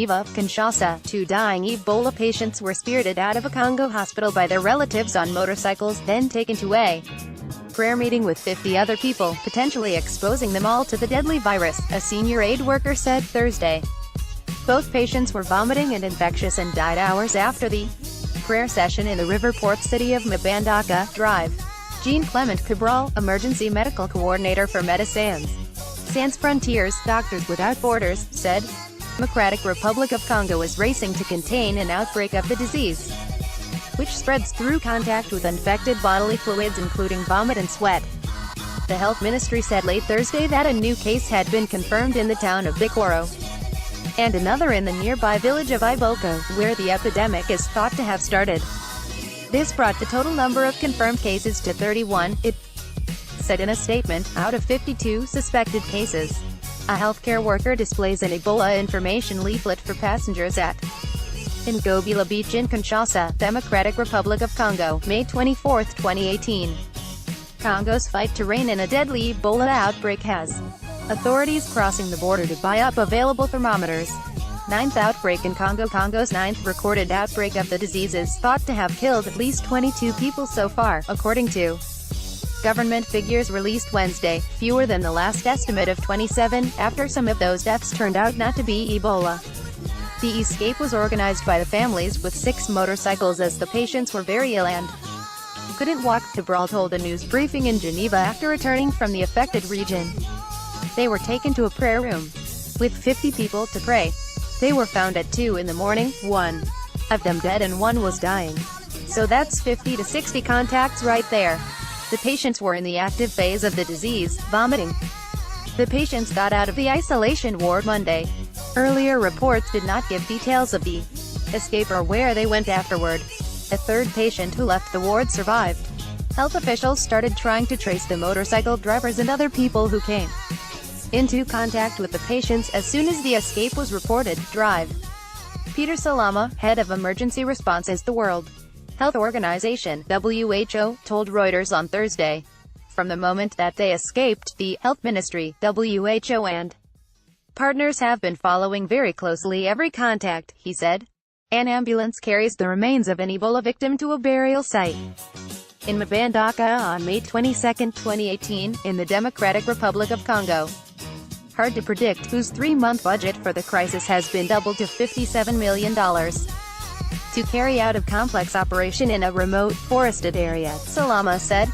Geneva, Kinshasa. 2 dying Ebola patients were spirited out of a Congo hospital by their relatives on motorcycles, then taken to a prayer meeting with 50 other people, potentially exposing them all to the deadly virus, a senior aid worker said Thursday. Both patients were vomiting and infectious and died hours after the prayer session in the river port city of Mbandaka Drive. Jean-Clement Cabral, emergency medical coordinator for Médecins Sans Frontières, Doctors Without Borders, said, Democratic Republic of Congo is racing to contain an outbreak of the disease, which spreads through contact with infected bodily fluids including vomit and sweat. The health ministry said late Thursday that a new case had been confirmed in the town of Bikoro, and another in the nearby village of Iboko, where the epidemic is thought to have started. This brought the total number of confirmed cases to 31, it said in a statement, out of 52 suspected cases. A healthcare worker displays an Ebola information leaflet for passengers at Ngobila Beach in Kinshasa, Democratic Republic of Congo, May 24, 2018. Congo's fight to rein in a deadly Ebola outbreak has authorities crossing the border to buy up available thermometers. 9th outbreak in Congo. Congo's 9th recorded outbreak of the disease is thought to have killed at least 22 people so far, according to government figures released Wednesday, fewer than the last estimate of 27, after some of those deaths turned out not to be Ebola. The escape was organized by the families with 6 motorcycles as the patients were very ill and couldn't walk, Cabral told a news briefing in Geneva after returning from the affected region. They were taken to a prayer room with 50 people to pray. They were found at 2 in the morning, 1 of them dead and 1 was dying. So that's 50 to 60 contacts right there. The patients were in the active phase of the disease, vomiting. The patients got out of the isolation ward Monday. Earlier reports did not give details of the escape or where they went afterward. A third patient who left the ward survived. Health officials started trying to trace the motorcycle drivers and other people who came into contact with the patients as soon as the escape was reported. Drive. Peter Salama, head of emergency response at the World Health Organization (WHO), told Reuters on Thursday. From the moment that they escaped, the health ministry, WHO and partners have been following very closely every contact, he said. An ambulance carries the remains of an Ebola victim to a burial site in Mbandaka on May 22, 2018, in the Democratic Republic of Congo. Hard to predict whose 3-month budget for the crisis has been doubled to $57 million to carry out a complex operation in a remote, forested area, Salama said.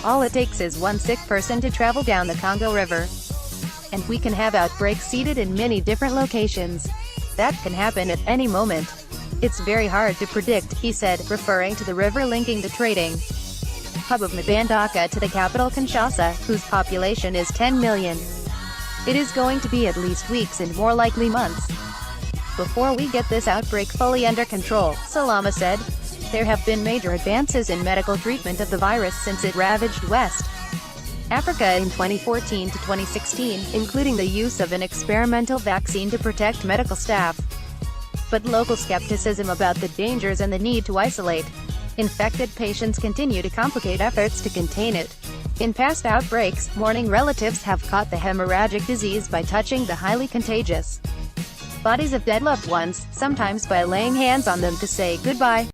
All it takes is one sick person to travel down the Congo River, and we can have outbreaks seeded in many different locations. That can happen at any moment. It's very hard to predict, he said, referring to the river linking the trading hub of Mbandaka to the capital Kinshasa, whose population is 10 million. It is going to be at least weeks and more likely months before we get this outbreak fully under control, Salama said. There have been major advances in medical treatment of the virus since it ravaged West Africa in 2014 to 2016, including the use of an experimental vaccine to protect medical staff. But local skepticism about the dangers and the need to isolate infected patients continue to complicate efforts to contain it. In past outbreaks, mourning relatives have caught the hemorrhagic disease by touching the highly contagious bodies of dead loved ones, sometimes by laying hands on them to say goodbye.